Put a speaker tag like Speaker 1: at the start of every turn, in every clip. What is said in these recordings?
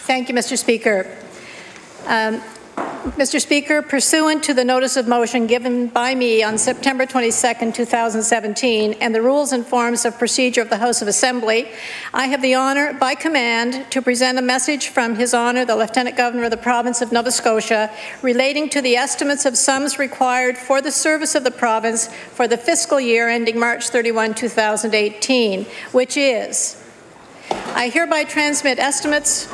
Speaker 1: Thank you, Mr. Speaker. Mr. Speaker, pursuant to the notice of motion given by me on September 22, 2017, and the rules and forms of procedure of the House of Assembly, I have the honour, by command, to present a message from His Honour, the Lieutenant Governor of the Province of Nova Scotia, relating to the estimates of sums required for the service of the province for the fiscal year ending March 31, 2018, which is, I hereby transmit estimates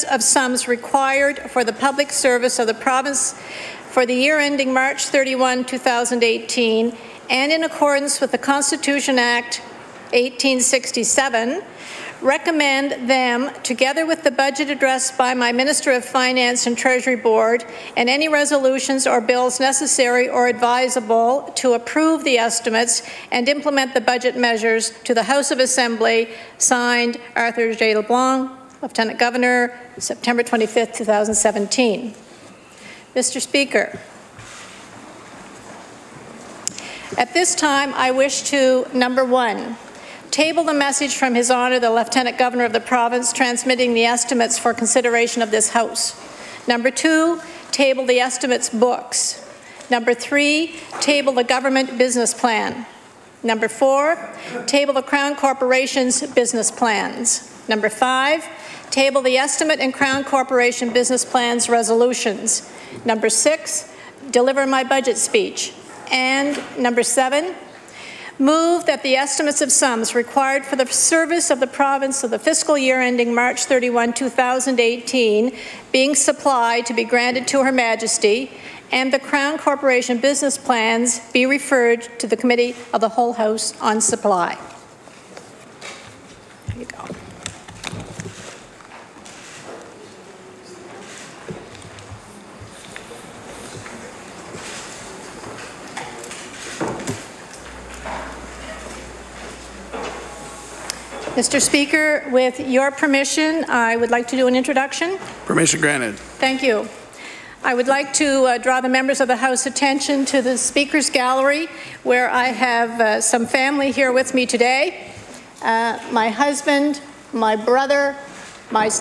Speaker 1: of sums required for the public service of the province for the year ending March 31, 2018, and in accordance with the Constitution Act 1867, recommend them, together with the budget addressed by my Minister of Finance and Treasury Board, and any resolutions or bills necessary or advisable to approve the estimates and implement the budget measures to the House of Assembly, signed Arthur J. LeBlanc, Lieutenant Governor, September 25, 2017. Mr. Speaker, at this time I wish to, number one, table the message from His Honour, the Lieutenant Governor of the Province, transmitting the estimates for consideration of this House. Number two, table the estimates books. Number three, table the government business plan. Number four, table the Crown Corporation's business plans. Number five, table the estimate and Crown Corporation business plans resolutions. Number six, deliver my budget speech. And number seven, move that the estimates of sums required for the service of the province of the fiscal year ending March 31, 2018, being supplied to be granted to Her Majesty, and the Crown Corporation business plans be referred to the Committee of the Whole House on Supply. There you go. Mr. Speaker, with your permission, I would like to do an introduction.
Speaker 2: Permission granted.
Speaker 1: Thank you. I would like to draw the members of the House attention to the Speaker's Gallery, where I have some family here with me today. My husband, my brother, my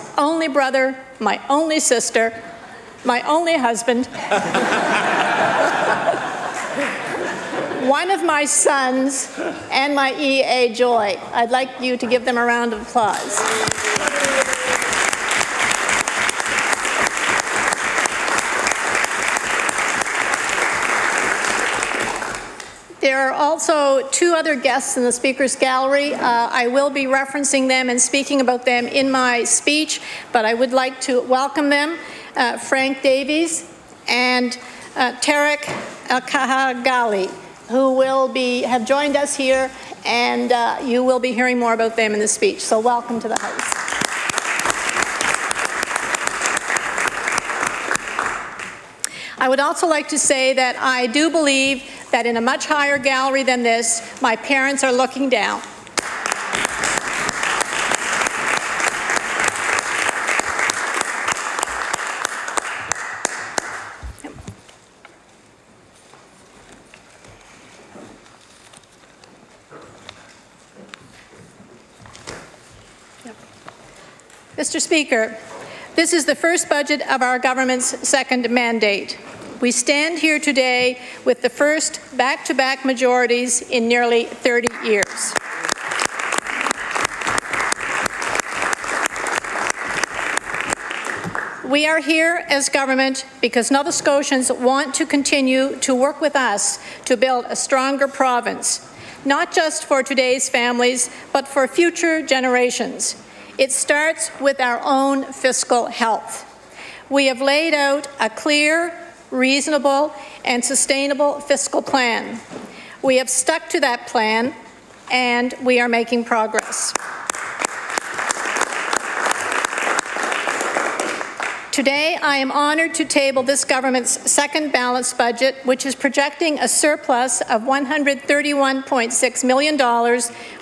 Speaker 1: only sister, my only husband, one of my sons, and my EA Joy. I'd like you to give them a round of applause. There are also two other guests in the Speaker's Gallery. I will be referencing them and speaking about them in my speech, but I would like to welcome them, Frank Davies and Tarek El-Kahagali, who have joined us here, and you will be hearing more about them in the speech. So welcome to the House. I would also like to say that I do believe that in a much higher gallery than this, my parents are looking down. Mr. Speaker, this is the first budget of our government's second mandate. We stand here today with the first back-to-back majorities in nearly 30 years. We are here as government because Nova Scotians want to continue to work with us to build a stronger province, not just for today's families, but for future generations. It starts with our own fiscal health. We have laid out a clear, reasonable, and sustainable fiscal plan. We have stuck to that plan, and we are making progress. Today, I am honoured to table this government's second balanced budget, which is projecting a surplus of $131.6 million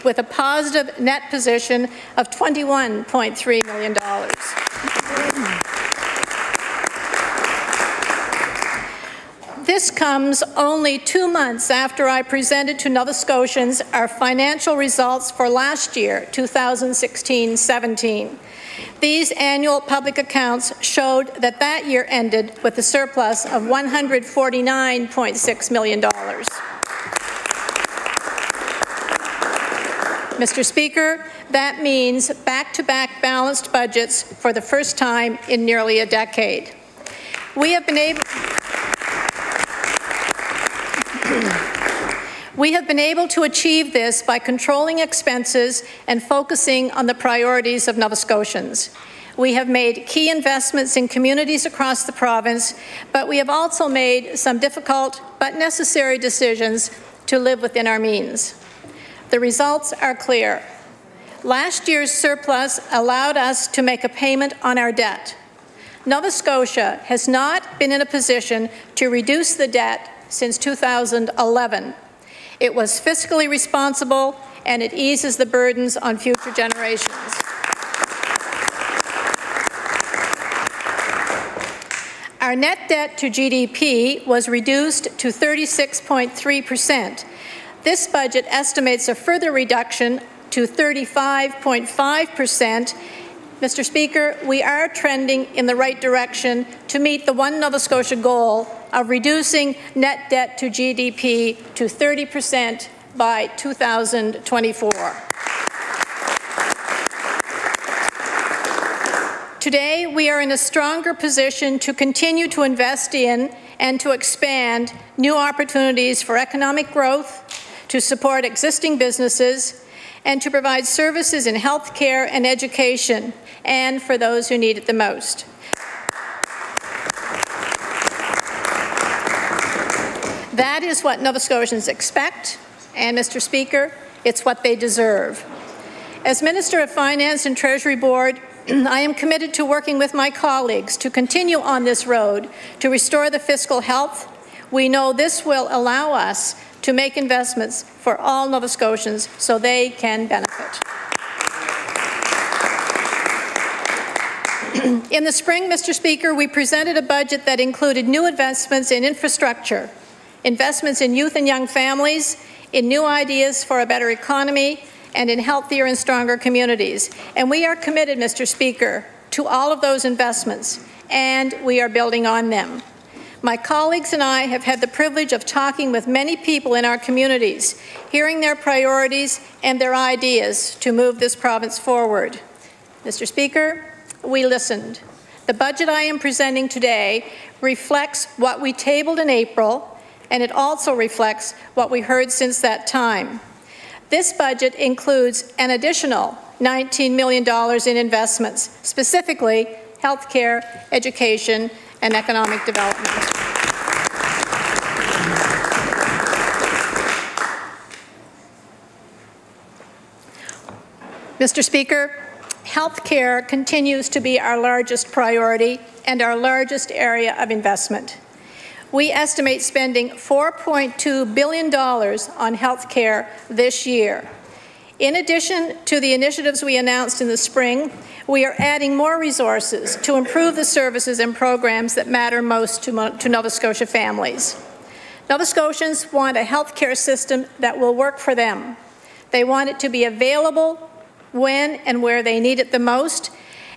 Speaker 1: with a positive net position of $21.3 million. This comes only 2 months after I presented to Nova Scotians our financial results for last year, 2016-17. These annual public accounts showed that that year ended with a surplus of $149.6 million. Mr. Speaker, that means back-to-back balanced budgets for the first time in nearly a decade. We have been able to achieve this by controlling expenses and focusing on the priorities of Nova Scotians. We have made key investments in communities across the province, but we have also made some difficult but necessary decisions to live within our means. The results are clear. Last year's surplus allowed us to make a payment on our debt. Nova Scotia has not been in a position to reduce the debt since 2011. It was fiscally responsible, and it eases the burdens on future generations. Our net debt to GDP was reduced to 36.3%. This budget estimates a further reduction to 35.5%. Mr. Speaker, we are trending in the right direction to meet the One Nova Scotia goal of reducing net debt to GDP to 30% by 2024. Today, we are in a stronger position to continue to invest in and to expand new opportunities for economic growth, to support existing businesses, and to provide services in health care and education, and for those who need it the most. That is what Nova Scotians expect, and Mr. Speaker, it's what they deserve. As Minister of Finance and Treasury Board, I am committed to working with my colleagues to continue on this road to restore the fiscal health. We know this will allow us to make investments for all Nova Scotians so they can benefit. In the spring, Mr. Speaker, we presented a budget that included new investments in infrastructure, investments in youth and young families, in new ideas for a better economy, and in healthier and stronger communities. And we are committed, Mr. Speaker, to all of those investments, and we are building on them. My colleagues and I have had the privilege of talking with many people in our communities, hearing their priorities and their ideas to move this province forward. Mr. Speaker, we listened. The budget I am presenting today reflects what we tabled in April, and it also reflects what we heard since that time. This budget includes an additional $19 million in investments, specifically health care, education, and economic development. Mr. Speaker, health care continues to be our largest priority and our largest area of investment. We estimate spending $4.2 billion on health care this year. In addition to the initiatives we announced in the spring, we are adding more resources to improve the services and programs that matter most to Nova Scotia families. Nova Scotians want a health care system that will work for them. They want it to be available when and where they need it the most,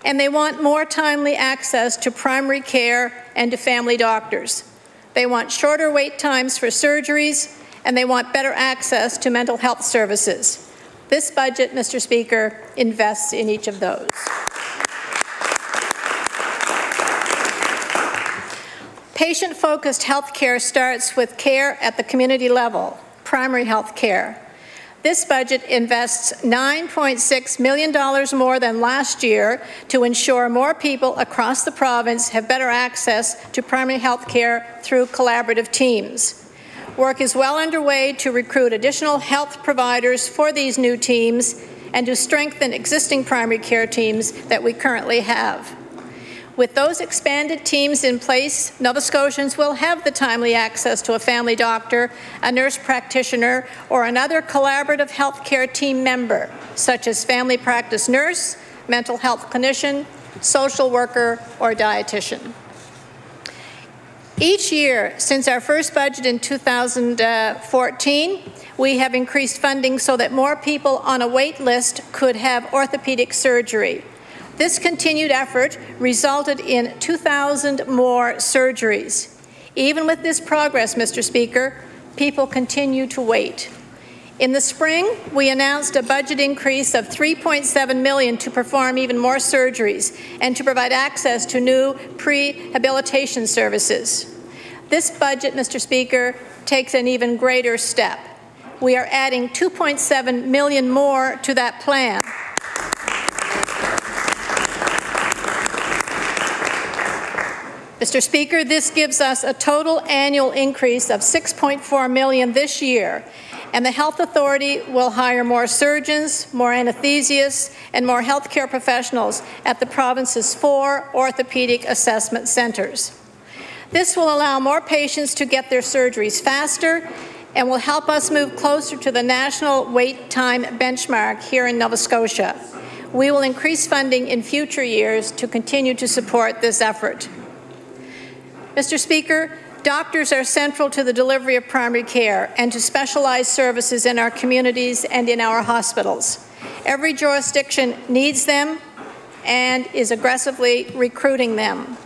Speaker 1: and they want more timely access to primary care and to family doctors. They want shorter wait times for surgeries, and they want better access to mental health services. This budget, Mr. Speaker, invests in each of those. Patient-focused health care starts with care at the community level, primary health care. This budget invests $9.6 million more than last year to ensure more people across the province have better access to primary health care through collaborative teams. Work is well underway to recruit additional health providers for these new teams and to strengthen existing primary care teams that we currently have. With those expanded teams in place, Nova Scotians will have the timely access to a family doctor, a nurse practitioner, or another collaborative health care team member, such as family practice nurse, mental health clinician, social worker, or dietitian. Each year since our first budget in 2014, we have increased funding so that more people on a wait list could have orthopedic surgery. This continued effort resulted in 2,000 more surgeries. Even with this progress, Mr. Speaker, people continue to wait. In the spring, we announced a budget increase of $3.7 million to perform even more surgeries and to provide access to new prehabilitation services. This budget, Mr. Speaker, takes an even greater step. We are adding $2.7 million more to that plan. Mr. Speaker, this gives us a total annual increase of $6.4 million this year, and the Health Authority will hire more surgeons, more anesthesists, and more healthcare professionals at the province's 4 orthopedic assessment centres. This will allow more patients to get their surgeries faster and will help us move closer to the national wait time benchmark here in Nova Scotia. We will increase funding in future years to continue to support this effort. Mr. Speaker, doctors are central to the delivery of primary care and to specialized services in our communities and in our hospitals. Every jurisdiction needs them and is aggressively recruiting them.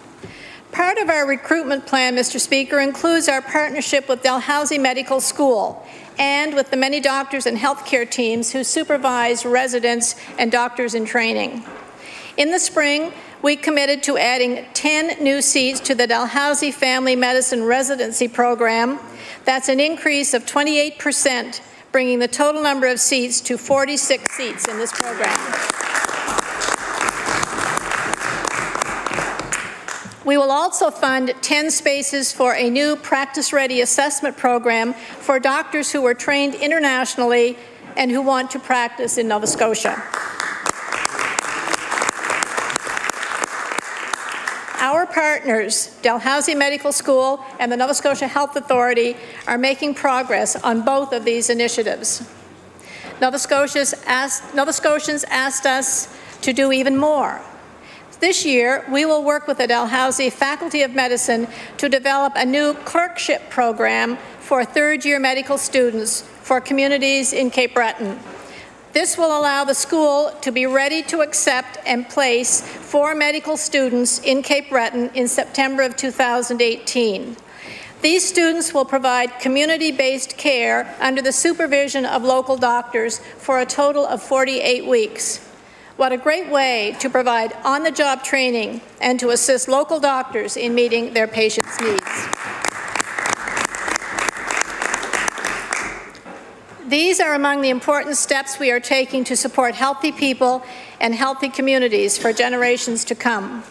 Speaker 1: Part of our recruitment plan, Mr. Speaker, includes our partnership with Dalhousie Medical School and with the many doctors and healthcare teams who supervise residents and doctors in training. In the spring, we committed to adding 10 new seats to the Dalhousie Family Medicine Residency Program. That's an increase of 28%, bringing the total number of seats to 46 seats in this program. We will also fund 10 spaces for a new practice-ready assessment program for doctors who are trained internationally and who want to practice in Nova Scotia. Our partners, Dalhousie Medical School and the Nova Scotia Health Authority, are making progress on both of these initiatives. Nova Scotians asked us to do even more. This year, we will work with the Dalhousie Faculty of Medicine to develop a new clerkship program for third-year medical students for communities in Cape Breton. This will allow the school to be ready to accept and place 4 medical students in Cape Breton in September of 2018. These students will provide community-based care under the supervision of local doctors for a total of 48 weeks. What a great way to provide on-the-job training and to assist local doctors in meeting their patients' needs. These are among the important steps we are taking to support healthy people and healthy communities for generations to come.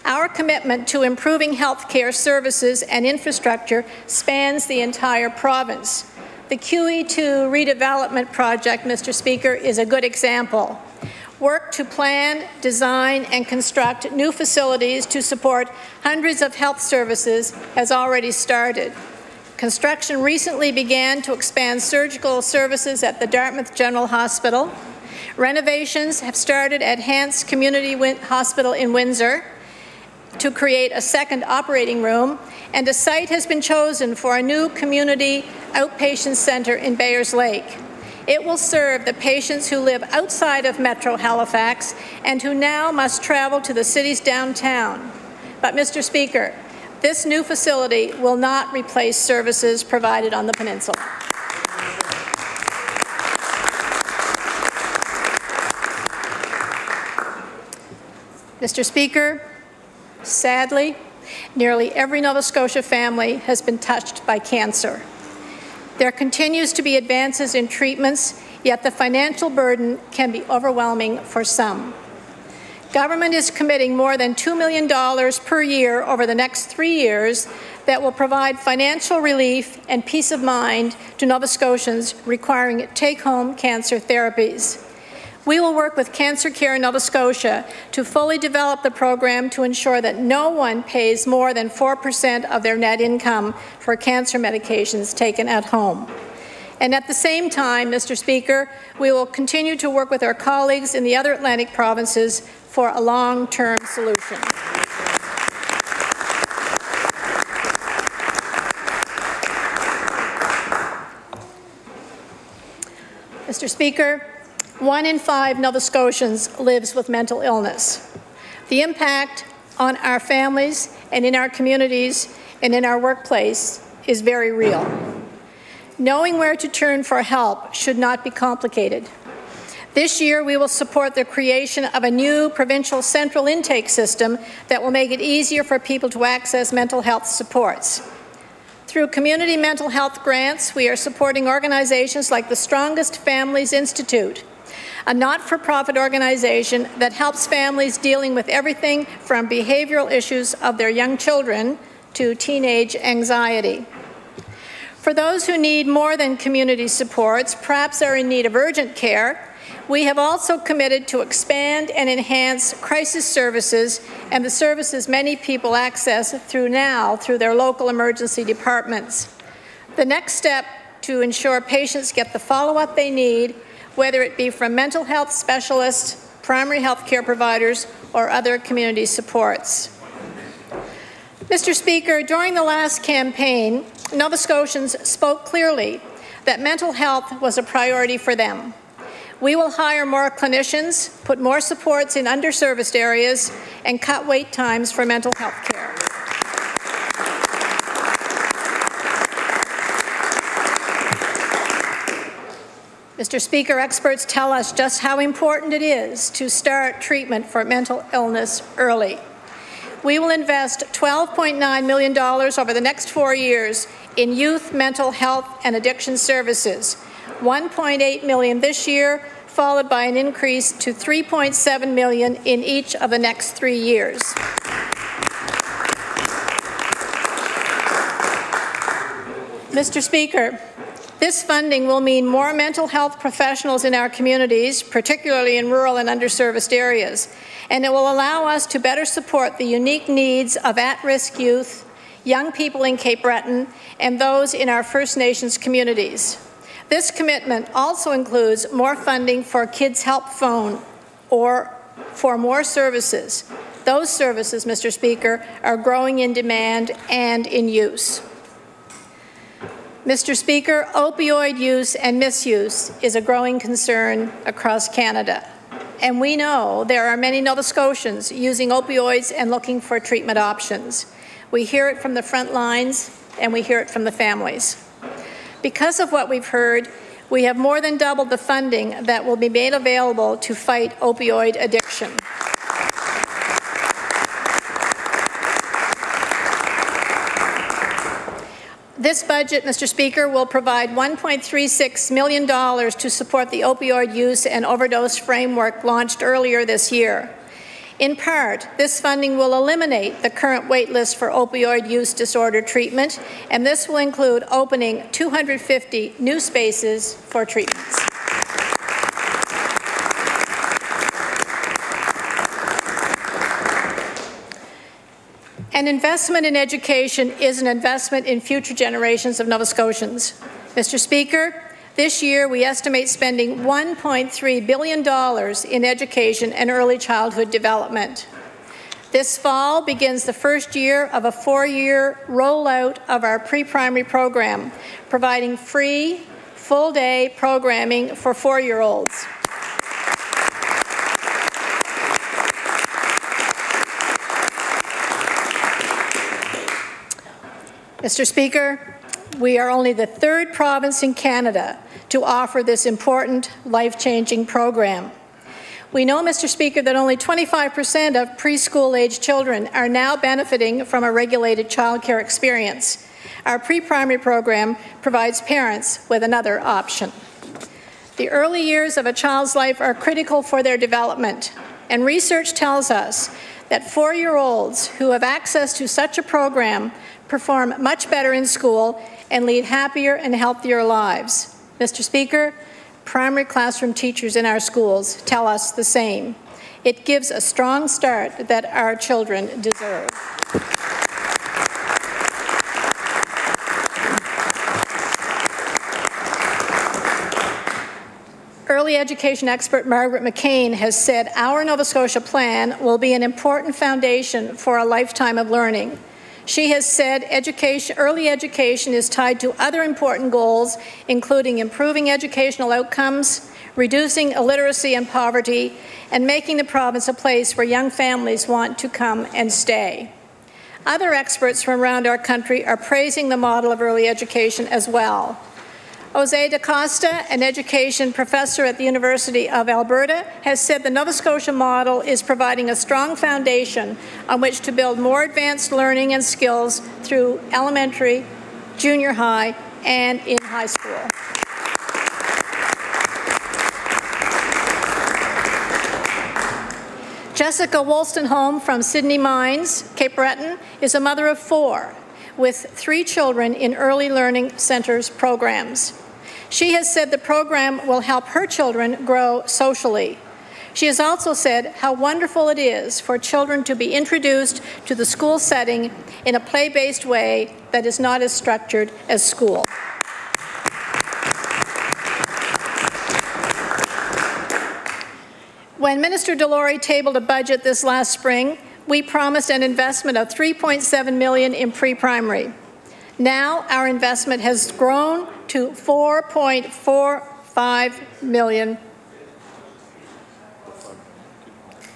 Speaker 1: Our commitment to improving health care services and infrastructure spans the entire province. The QE2 redevelopment project, Mr. Speaker, is a good example. Work to plan, design, and construct new facilities to support hundreds of health services has already started. Construction recently began to expand surgical services at the Dartmouth General Hospital. Renovations have started at Hants Community Hospital in Windsor to create a second operating room, and a site has been chosen for a new community outpatient centre in Bayers Lake. It will serve the patients who live outside of Metro Halifax and who now must travel to the city's downtown. But, Mr. Speaker, this new facility will not replace services provided on the peninsula. Mr. Speaker, sadly, nearly every Nova Scotia family has been touched by cancer. There continues to be advances in treatments, yet the financial burden can be overwhelming for some. Government is committing more than $2 million per year over the next 3 years that will provide financial relief and peace of mind to Nova Scotians requiring take-home cancer therapies. We will work with Cancer Care Nova Scotia to fully develop the program to ensure that no one pays more than 4% of their net income for cancer medications taken at home. And at the same time, Mr. Speaker, we will continue to work with our colleagues in the other Atlantic provinces for a long-term solution. Mr. Speaker, 1 in 5 Nova Scotians lives with mental illness. The impact on our families and in our communities and in our workplace is very real. Knowing where to turn for help should not be complicated. This year, we will support the creation of a new provincial central intake system that will make it easier for people to access mental health supports. Through community mental health grants, we are supporting organizations like the Strongest Families Institute, a not-for-profit organization that helps families dealing with everything from behavioral issues of their young children to teenage anxiety. For those who need more than community supports, perhaps are in need of urgent care, we have also committed to expand and enhance crisis services and the services many people access through their local emergency departments. The next step to ensure patients get the follow-up they need, whether it be from mental health specialists, primary health care providers, or other community supports. Mr. Speaker, during the last campaign, Nova Scotians spoke clearly that mental health was a priority for them. We will hire more clinicians, put more supports in underserviced areas, and cut wait times for mental health care. Mr. Speaker, experts tell us just how important it is to start treatment for mental illness early. We will invest $12.9 million over the next 4 years in youth mental health and addiction services, $1.8 million this year, followed by an increase to $3.7 million in each of the next 3 years. Mr. Speaker, this funding will mean more mental health professionals in our communities, particularly in rural and underserviced areas, and it will allow us to better support the unique needs of at-risk youth, young people in Cape Breton, and those in our First Nations communities. This commitment also includes more funding for Kids Help Phone or for more services. Those services, Mr. Speaker, are growing in demand and in use. Mr. Speaker, opioid use and misuse is a growing concern across Canada. And we know there are many Nova Scotians using opioids and looking for treatment options. We hear it from the front lines and we hear it from the families. Because of what we've heard, we have more than doubled the funding that will be made available to fight opioid addiction. This budget, Mr. Speaker, will provide $1.36 million to support the opioid use and overdose framework launched earlier this year. In part, this funding will eliminate the current wait list for opioid use disorder treatment, and this will include opening 250 new spaces for treatments. An investment in education is an investment in future generations of Nova Scotians. Mr. Speaker, this year we estimate spending $1.3 billion in education and early childhood development. This fall begins the first year of a 4-year rollout of our pre-primary program, providing free, full-day programming for 4-year-olds. Mr. Speaker, we are only the 3rd province in Canada to offer this important, life-changing program. We know, Mr. Speaker, that only 25% of preschool-age children are now benefiting from a regulated childcare experience. Our pre-primary program provides parents with another option. The early years of a child's life are critical for their development, and research tells us that 4-year-olds who have access to such a program perform much better in school and lead happier and healthier lives. Mr. Speaker, primary classroom teachers in our schools tell us the same. It gives a strong start that our children deserve. Early education expert Margaret McCain has said our Nova Scotia plan will be an important foundation for a lifetime of learning. She has said early education is tied to other important goals, including improving educational outcomes, reducing illiteracy and poverty, and making the province a place where young families want to come and stay. Other experts from around our country are praising the model of early education as well. Jose da Costa, an education professor at the University of Alberta, has said the Nova Scotia model is providing a strong foundation on which to build more advanced learning and skills through elementary, junior high, and in high school. Jessica Wollstonholm from Sydney Mines, Cape Breton, is a mother of 4 with 3 children in early learning centres programs. She has said the program will help her children grow socially. She has also said how wonderful it is for children to be introduced to the school setting in a play-based way that is not as structured as school. When Minister Delory tabled a budget this last spring, we promised an investment of $3.7 million in pre-primary. Now our investment has grown to $4.45 million.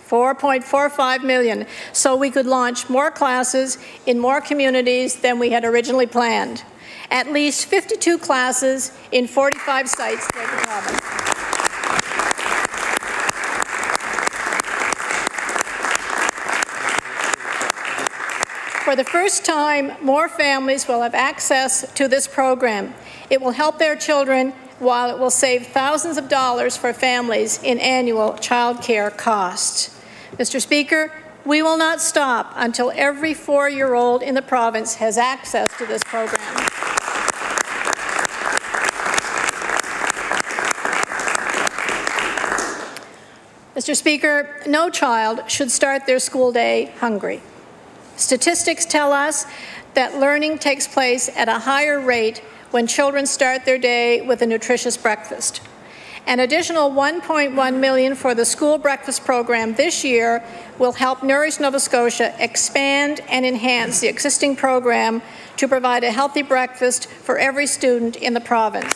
Speaker 1: $4.45 million, so we could launch more classes in more communities than we had originally planned. At least 52 classes in 45 sites throughout the province. For the first time, more families will have access to this program. It will help their children, while it will save thousands of dollars for families in annual child care costs. Mr. Speaker, we will not stop until every 4-year-old in the province has access to this program. Mr. Speaker, no child should start their school day hungry. Statistics tell us that learning takes place at a higher rate when children start their day with a nutritious breakfast. An additional $1.1 million for the school breakfast program this year will help Nourish Nova Scotia expand and enhance the existing program to provide a healthy breakfast for every student in the province.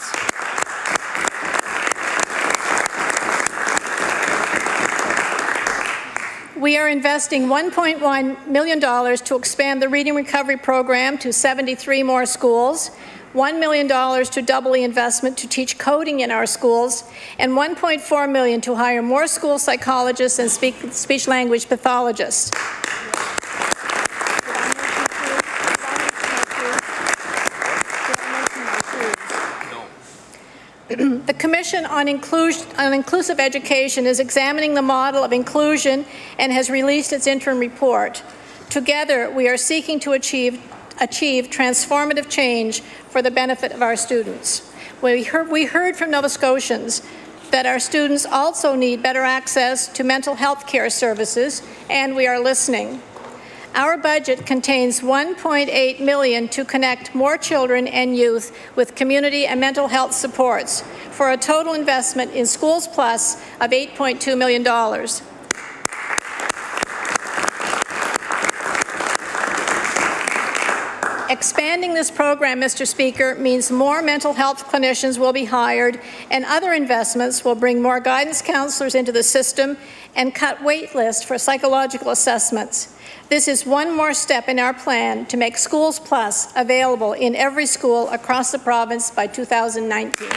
Speaker 1: We are investing $1.1 million to expand the Reading Recovery Program to 73 more schools, $1 million to double the investment to teach coding in our schools, and $1.4 million to hire more school psychologists and speech-language pathologists. The Commission on Inclusive Education is examining the model of inclusion and has released its interim report. Together, we are seeking to achieve transformative change for the benefit of our students. We heard from Nova Scotians that our students also need better access to mental health care services, and we are listening. Our budget contains $1.8 million to connect more children and youth with community and mental health supports for a total investment in Schools Plus of $8.2 million. Expanding this program, Mr. Speaker, means more mental health clinicians will be hired, and other investments will bring more guidance counselors into the system and cut wait lists for psychological assessments. This is one more step in our plan to make Schools Plus available in every school across the province by 2019.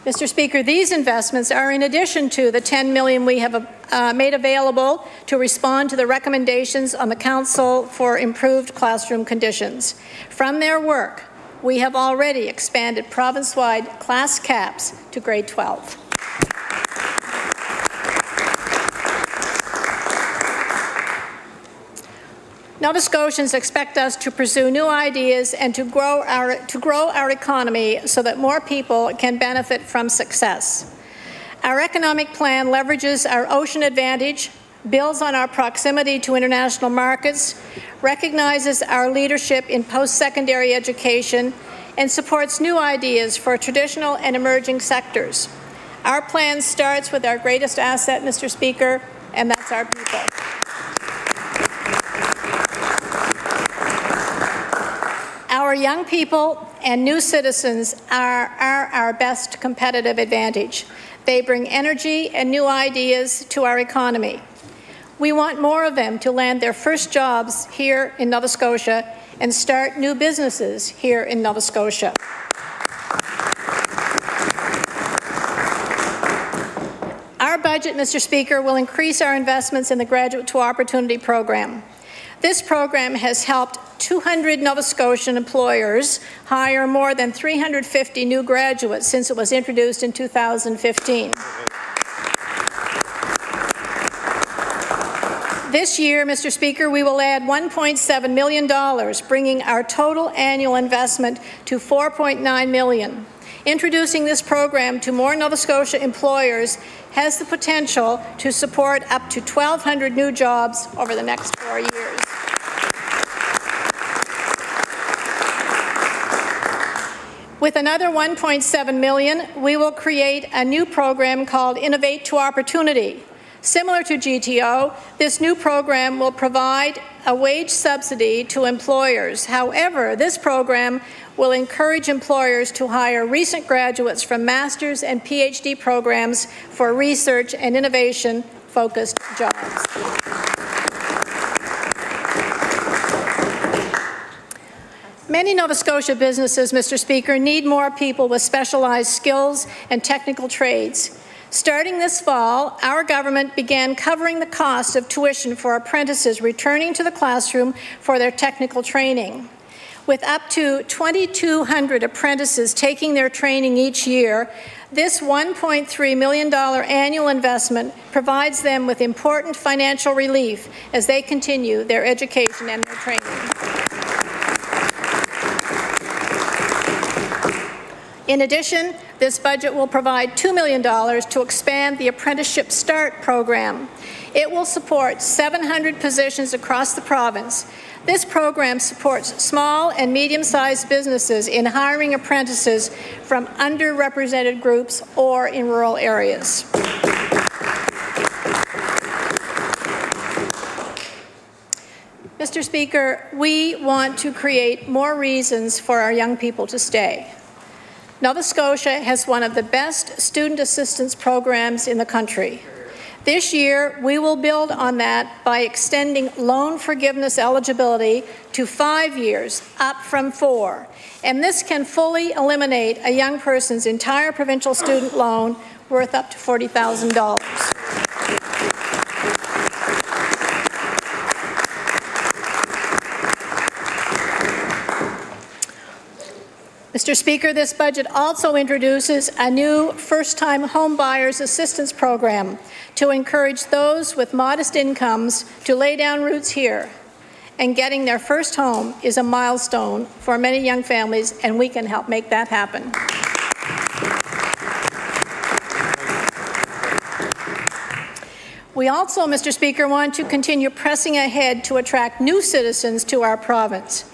Speaker 1: Mr. Speaker, these investments are in addition to the $10 million we have made available to respond to the recommendations on the Council for Improved Classroom Conditions. From their work, we have already expanded province-wide class caps to grade 12. Nova Scotians expect us to pursue new ideas and to grow our economy so that more people can benefit from success. Our economic plan leverages our ocean advantage, builds on our proximity to international markets, recognizes our leadership in post-secondary education, and supports new ideas for traditional and emerging sectors. Our plan starts with our greatest asset, Mr. Speaker, and that's our people. Our young people and new citizens are our best competitive advantage. They bring energy and new ideas to our economy. We want more of them to land their first jobs here in Nova Scotia and start new businesses here in Nova Scotia. Our budget, Mr. Speaker, will increase our investments in the Graduate to Opportunity program. This program has helped 200 Nova Scotian employers hire more than 350 new graduates since it was introduced in 2015. This year, Mr. Speaker, we will add $1.7 million, bringing our total annual investment to $4.9 million. Introducing this program to more Nova Scotia employers has the potential to support up to 1,200 new jobs over the next 4 years. With another $1.7 million, we will create a new program called Innovate to Opportunity. Similar to GTO, this new program will provide a wage subsidy to employers. However, this program will encourage employers to hire recent graduates from master's and PhD programs for research and innovation-focused jobs. Many Nova Scotia businesses, Mr. Speaker, need more people with specialized skills and technical trades. Starting this fall, our government began covering the cost of tuition for apprentices returning to the classroom for their technical training. With up to 2,200 apprentices taking their training each year, this $1.3 million annual investment provides them with important financial relief as they continue their education and their training. In addition, this budget will provide $2 million to expand the Apprenticeship Start program. It will support 700 positions across the province. This program supports small and medium-sized businesses in hiring apprentices from underrepresented groups or in rural areas. Mr. Speaker, we want to create more reasons for our young people to stay. Nova Scotia has one of the best student assistance programs in the country. This year, we will build on that by extending loan forgiveness eligibility to 5 years, up from 4. And this can fully eliminate a young person's entire provincial student loan worth up to $40,000. Mr. Speaker, this budget also introduces a new first-time homebuyers assistance program to encourage those with modest incomes to lay down roots here. And getting their first home is a milestone for many young families, and we can help make that happen. We also, Mr. Speaker, want to continue pressing ahead to attract new citizens to our province.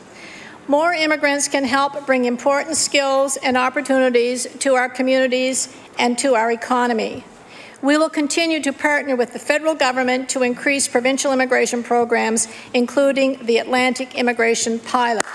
Speaker 1: More immigrants can help bring important skills and opportunities to our communities and to our economy. We will continue to partner with the federal government to increase provincial immigration programs, including the Atlantic Immigration Pilot.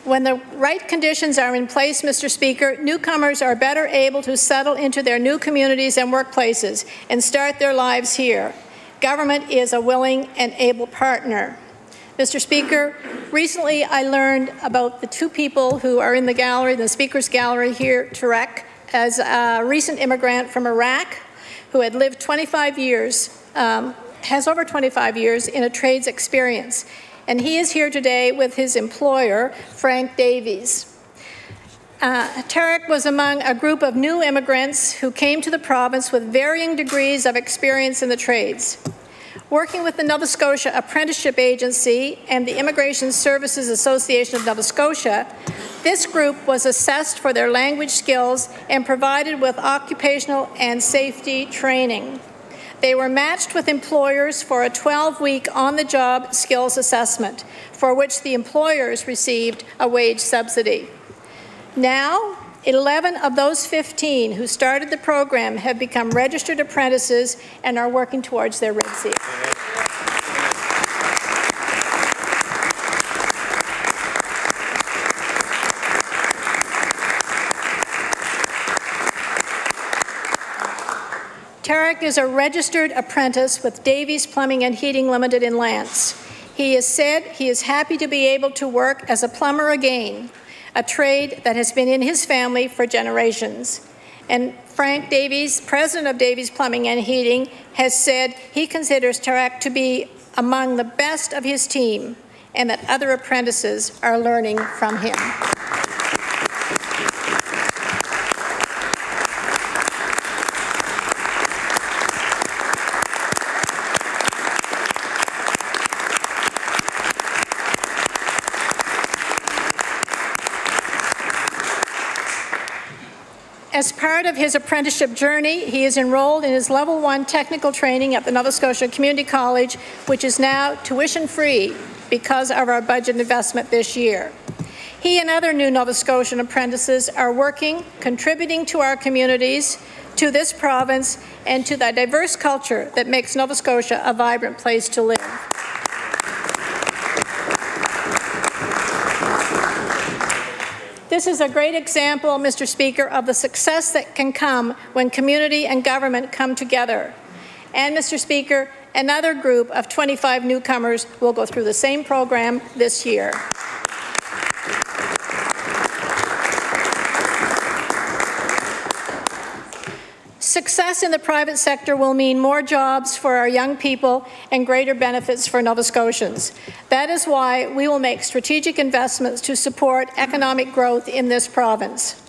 Speaker 1: When the right conditions are in place, Mr. Speaker, newcomers are better able to settle into their new communities and workplaces and start their lives here. Government is a willing and able partner. Mr. Speaker, recently I learned about the 2 people who are in the gallery, the Speaker's gallery here, Tarek, as a recent immigrant from Iraq who had lived 25 years, has over 25 years in a trades experience. And he is here today with his employer, Frank Davies. Tarek was among a group of new immigrants who came to the province with varying degrees of experience in the trades. Working with the Nova Scotia Apprenticeship Agency and the Immigration Services Association of Nova Scotia, this group was assessed for their language skills and provided with occupational and safety training. They were matched with employers for a 12-week on-the-job skills assessment, for which the employers received a wage subsidy. Now, 11 of those 15 who started the program have become registered apprentices and are working towards their Red Seal. Tarek is a registered apprentice with Davies Plumbing and Heating Limited in Lance. He has said he is happy to be able to work as a plumber again, a trade that has been in his family for generations. And Frank Davies, president of Davies Plumbing and Heating, has said he considers Tarek to be among the best of his team and that other apprentices are learning from him. As part of his apprenticeship journey, he is enrolled in his Level 1 technical training at the Nova Scotia Community College, which is now tuition-free because of our budget investment this year. He and other new Nova Scotian apprentices are working, contributing to our communities, to this province, and to the diverse culture that makes Nova Scotia a vibrant place to live. This is a great example, Mr. Speaker, of the success that can come when community and government come together. And, Mr. Speaker, another group of 25 newcomers will go through the same program this year. Success in the private sector will mean more jobs for our young people and greater benefits for Nova Scotians. That is why we will make strategic investments to support economic growth in this province.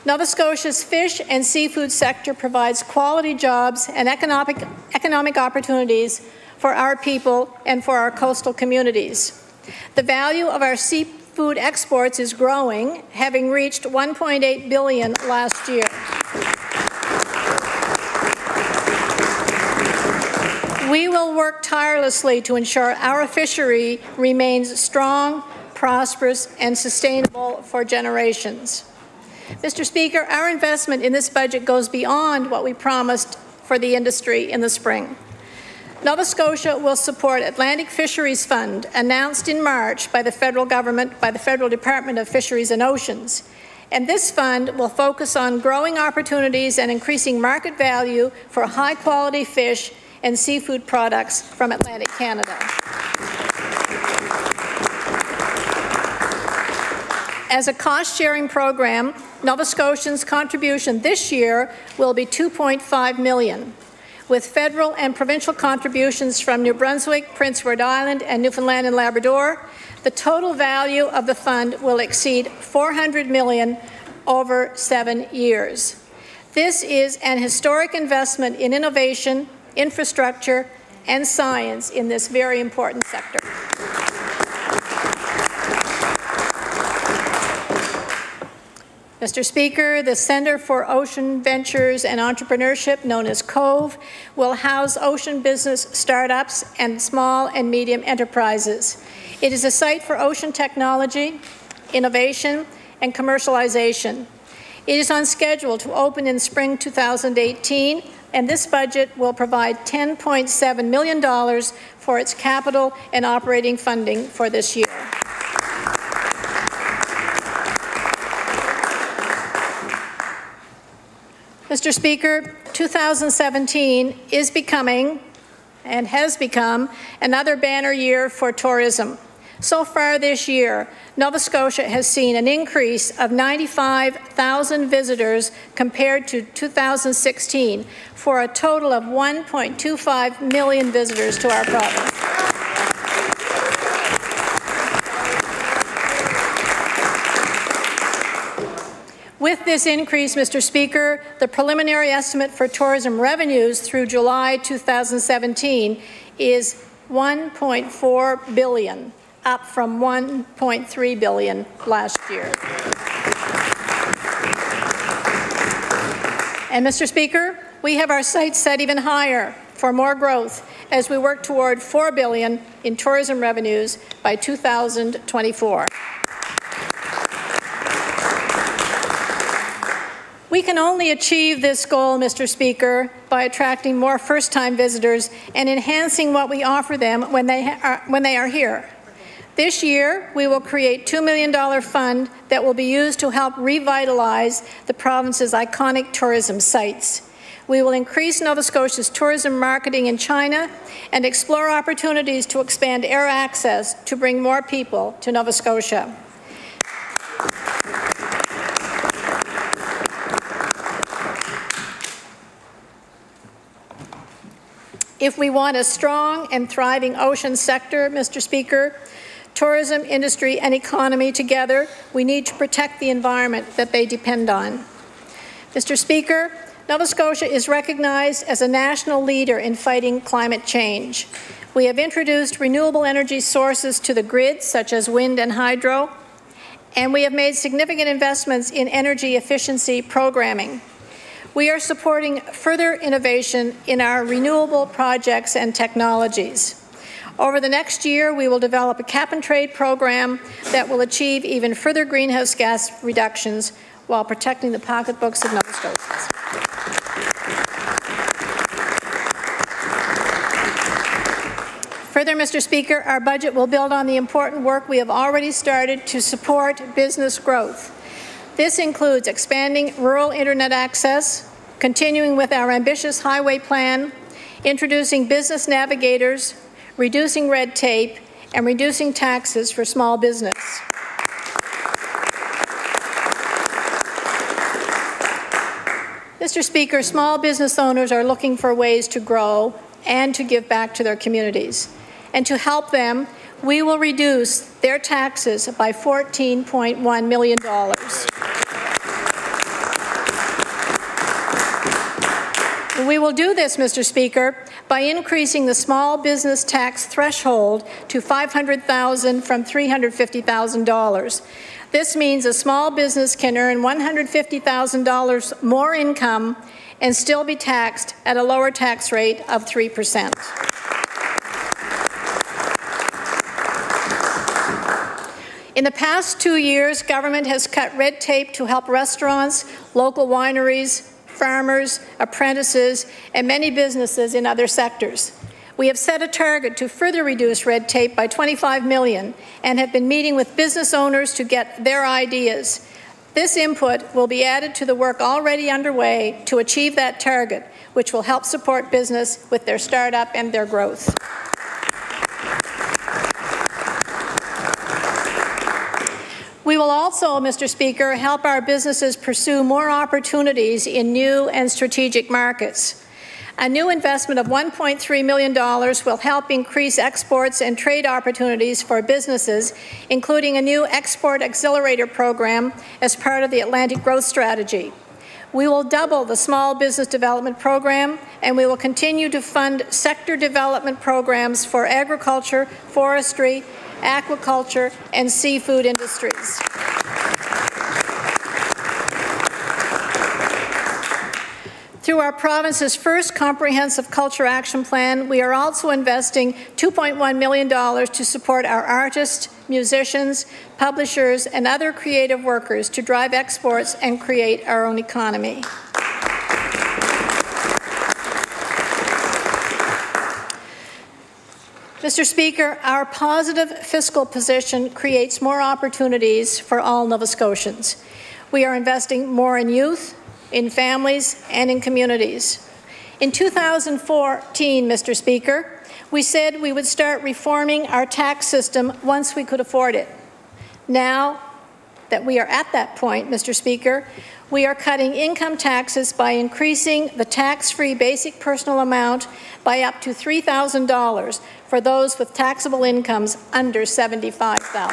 Speaker 1: Nova Scotia's fish and seafood sector provides quality jobs and economic opportunities for our people and for our coastal communities. The value of our seafood exports is growing, having reached $1.8 billion last year. We will work tirelessly to ensure our fishery remains strong, prosperous, and sustainable for generations. Mr. Speaker, our investment in this budget goes beyond what we promised for the industry in the spring. Nova Scotia will support Atlantic Fisheries Fund, announced in March by the federal government, by the Federal Department of Fisheries and Oceans. And this fund will focus on growing opportunities and increasing market value for high-quality fish and seafood products from Atlantic Canada. As a cost-sharing program, Nova Scotians' contribution this year will be $2.5 million, with federal and provincial contributions from New Brunswick, Prince Edward Island, and Newfoundland and Labrador. The total value of the fund will exceed $400 million over 7 years. This is an historic investment in innovation, infrastructure, and science in this very important sector. Mr. Speaker, the Centre for Ocean Ventures and Entrepreneurship, known as COVE, will house ocean business startups and small and medium enterprises. It is a site for ocean technology, innovation, and commercialization. It is on schedule to open in spring 2018, and this budget will provide $10.7 million for its capital and operating funding for this year. Mr. Speaker, 2017 is becoming and has become another banner year for tourism. So far this year, Nova Scotia has seen an increase of 95,000 visitors compared to 2016, for a total of 1.25 million visitors to our province. With this increase, Mr. Speaker, the preliminary estimate for tourism revenues through July 2017 is $1.4 billion. Up from $1.3 billion last year. And, Mr. Speaker, we have our sights set even higher for more growth as we work toward $4 billion in tourism revenues by 2024. We can only achieve this goal, Mr. Speaker, by attracting more first-time visitors and enhancing what we offer them when they are here. This year, we will create $2 million fund that will be used to help revitalize the province's iconic tourism sites. We will increase Nova Scotia's tourism marketing in China and explore opportunities to expand air access to bring more people to Nova Scotia. If we want a strong and thriving ocean sector, Mr. Speaker, tourism, industry, and economy together, we need to protect the environment that they depend on. Mr. Speaker, Nova Scotia is recognized as a national leader in fighting climate change. We have introduced renewable energy sources to the grid, such as wind and hydro, and we have made significant investments in energy efficiency programming. We are supporting further innovation in our renewable projects and technologies. Over the next year, we will develop a cap-and-trade program that will achieve even further greenhouse gas reductions while protecting the pocketbooks of Nova Scotians. Further, Mr. Speaker, our budget will build on the important work we have already started to support business growth. This includes expanding rural internet access, continuing with our ambitious highway plan, introducing business navigators, reducing red tape, and reducing taxes for small business. Mr. Speaker, small business owners are looking for ways to grow and to give back to their communities. And to help them, we will reduce their taxes by $14.1 million. We will do this, Mr. Speaker, by increasing the small business tax threshold to $500,000 from $350,000. This means a small business can earn $150,000 more income and still be taxed at a lower tax rate of 3%. In the past 2 years, government has cut red tape to help restaurants, local wineries, farmers, apprentices, and many businesses in other sectors. We have set a target to further reduce red tape by $25 million and have been meeting with business owners to get their ideas. This input will be added to the work already underway to achieve that target, which will help support business with their startup and their growth. We will also, Mr. Speaker, help our businesses pursue more opportunities in new and strategic markets. A new investment of $1.3 million will help increase exports and trade opportunities for businesses, including a new export accelerator program as part of the Atlantic Growth Strategy. We will double the Small Business Development Program, and we will continue to fund sector development programs for agriculture, forestry, aquaculture, and seafood industries. Through our province's first comprehensive culture action plan, we are also investing $2.1 million to support our artists, musicians, publishers, and other creative workers to drive exports and create our own economy. Mr. Speaker, our positive fiscal position creates more opportunities for all Nova Scotians. We are investing more in youth, in families, and in communities. In 2014, Mr. Speaker, we said we would start reforming our tax system once we could afford it. Now that we are at that point, Mr. Speaker, we are cutting income taxes by increasing the tax-free basic personal amount by up to $3,000 for those with taxable incomes under $75,000.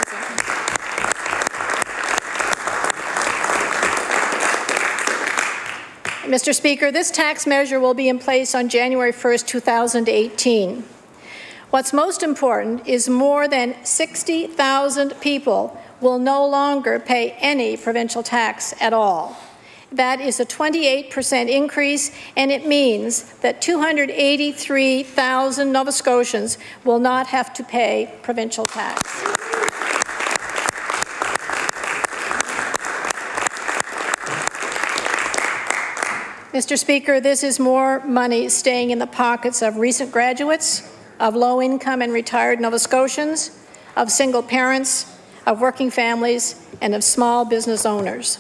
Speaker 1: Mr. Speaker, this tax measure will be in place on January 1st, 2018. What's most important is more than 60,000 people will no longer pay any provincial tax at all. That is a 28% increase, and it means that 283,000 Nova Scotians will not have to pay provincial tax. Mr. Speaker, this is more money staying in the pockets of recent graduates, of low-income and retired Nova Scotians, of single parents, of working families, and of small business owners.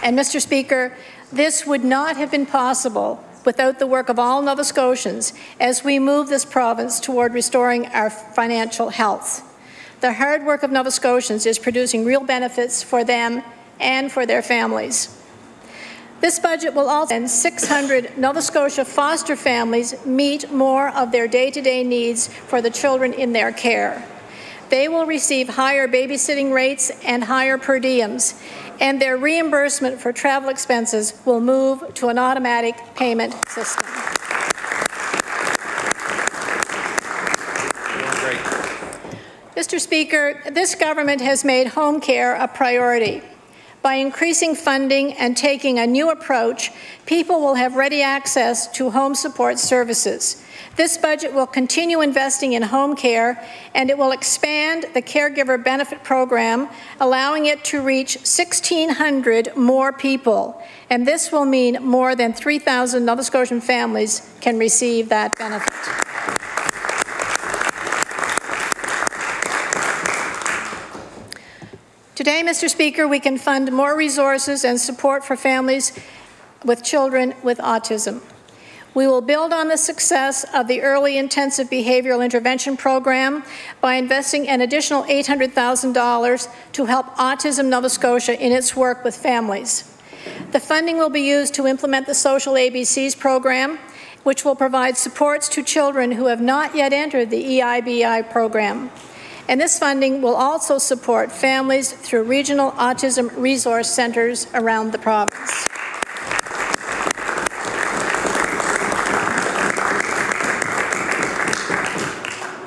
Speaker 1: And Mr. Speaker, this would not have been possible without the work of all Nova Scotians as we move this province toward restoring our financial health. The hard work of Nova Scotians is producing real benefits for them and for their families. This budget will also help 600 Nova Scotia foster families meet more of their day-to-day needs for the children in their care. They will receive higher babysitting rates and higher per diems, and their reimbursement for travel expenses will move to an automatic payment system. Mr. Speaker, this government has made home care a priority. By increasing funding and taking a new approach, people will have ready access to home support services. This budget will continue investing in home care, and it will expand the caregiver benefit program, allowing it to reach 1,600 more people. And this will mean more than 3,000 Nova Scotian families can receive that benefit. Today, Mr. Speaker, we can fund more resources and support for families with children with autism. We will build on the success of the Early Intensive Behavioral Intervention Program by investing an additional $800,000 to help Autism Nova Scotia in its work with families. The funding will be used to implement the Social ABCs program, which will provide supports to children who have not yet entered the EIBI program. And this funding will also support families through regional autism resource centres around the province.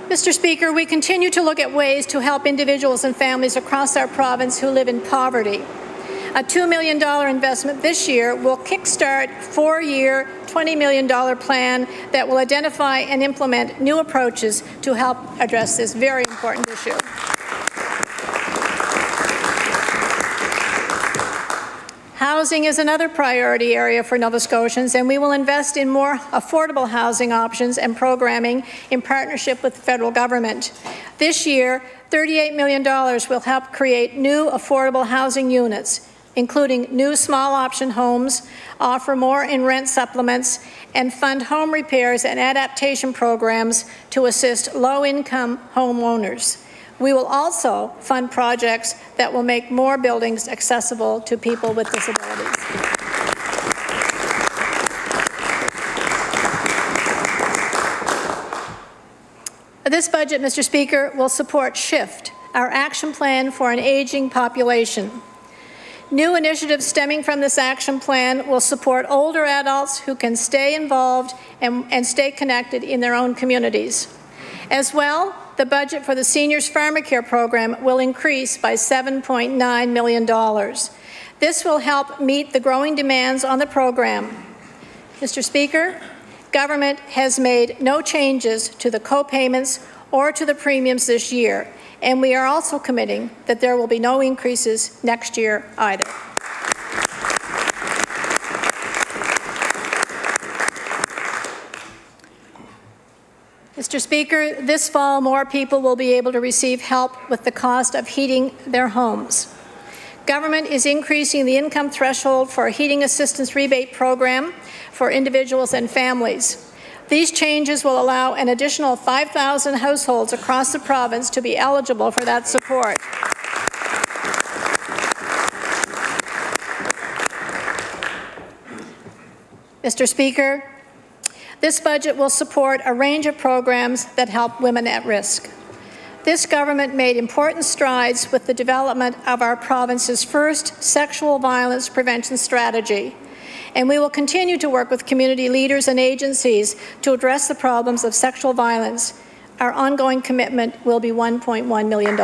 Speaker 1: Mr. Speaker, we continue to look at ways to help individuals and families across our province who live in poverty. A $2 million investment this year will kickstart a 4-year, $20 million plan that will identify and implement new approaches to help address this very important issue. Housing is another priority area for Nova Scotians, and we will invest in more affordable housing options and programming in partnership with the federal government. This year, $38 million will help create new affordable housing units, including new small option homes, offer more in rent supplements, and fund home repairs and adaptation programs to assist low-income homeowners. We will also fund projects that will make more buildings accessible to people with disabilities. This budget, Mr. Speaker, will support SHIFT, our action plan for an aging population. New initiatives stemming from this action plan will support older adults who can stay involved and stay connected in their own communities. As well, the budget for the Seniors Pharmacare program will increase by $7.9 million. This will help meet the growing demands on the program. Mr. Speaker, government has made no changes to the co-payments or to the premiums this year, and we are also committing that there will be no increases next year either. Mr. Speaker, this fall, more people will be able to receive help with the cost of heating their homes. Government is increasing the income threshold for a heating assistance rebate program for individuals and families. These changes will allow an additional 5,000 households across the province to be eligible for that support. Mr. Speaker, this budget will support a range of programs that help women at risk. This government made important strides with the development of our province's first sexual violence prevention strategy, and we will continue to work with community leaders and agencies to address the problems of sexual violence. Our ongoing commitment will be $1.1 million.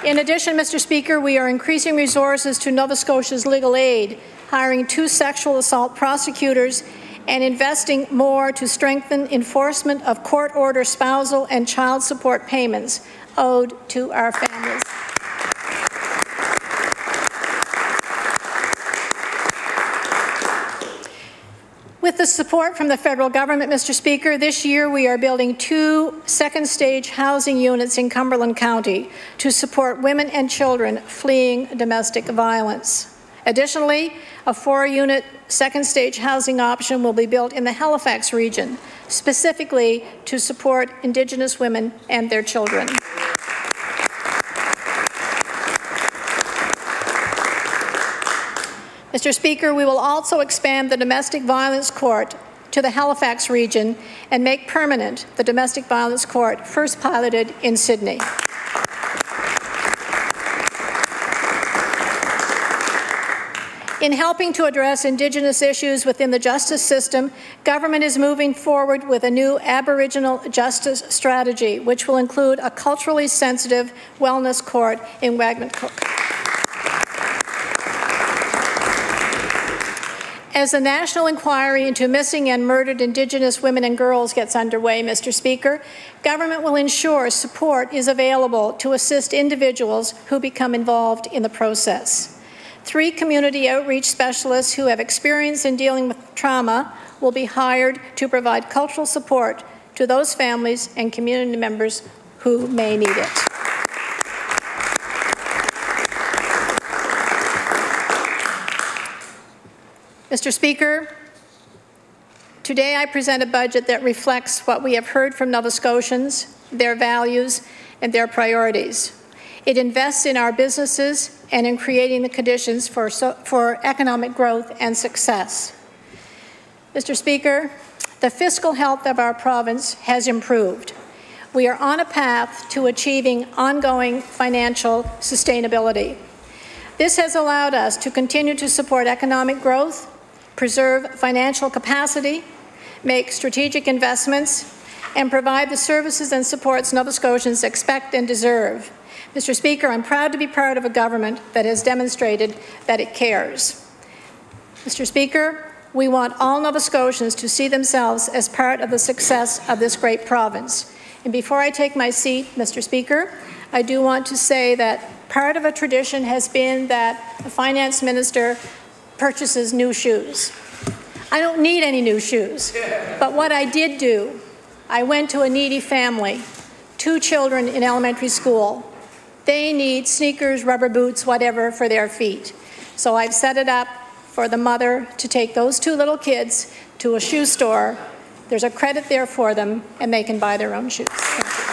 Speaker 1: In addition, Mr. Speaker, we are increasing resources to Nova Scotia's legal aid, hiring 2 sexual assault prosecutors and investing more to strengthen enforcement of court-order spousal and child support payments owed to our families. With the support from the federal government, Mr. Speaker, this year we are building 2 second-stage housing units in Cumberland County to support women and children fleeing domestic violence. Additionally, a 4-unit second-stage housing option will be built in the Halifax region, specifically to support Indigenous women and their children. Mr. Speaker, we will also expand the Domestic Violence Court to the Halifax region and make permanent the Domestic Violence Court first piloted in Sydney. In helping to address Indigenous issues within the justice system, government is moving forward with a new Aboriginal justice strategy, which will include a culturally sensitive wellness court in Wagmatcook. As the national inquiry into missing and murdered Indigenous women and girls gets underway, Mr. Speaker, government will ensure support is available to assist individuals who become involved in the process. 3 community outreach specialists who have experience in dealing with trauma will be hired to provide cultural support to those families and community members who may need it. Mr. Speaker, today I present a budget that reflects what we have heard from Nova Scotians, their values, and their priorities. It invests in our businesses and in creating the conditions for economic growth and success. Mr. Speaker, the fiscal health of our province has improved. We are on a path to achieving ongoing financial sustainability. This has allowed us to continue to support economic growth, preserve financial capacity, make strategic investments, and provide the services and supports Nova Scotians expect and deserve. Mr. Speaker, I'm proud to be part of a government that has demonstrated that it cares. Mr. Speaker, we want all Nova Scotians to see themselves as part of the success of this great province. And before I take my seat, Mr. Speaker, I do want to say that part of a tradition has been that the finance minister purchases new shoes. I don't need any new shoes, but what I did do, I went to a needy family, 2 children in elementary school. They need sneakers, rubber boots, whatever for their feet. So I've set it up for the mother to take those 2 little kids to a shoe store. There's a credit there for them, and they can buy their own shoes. Thank you.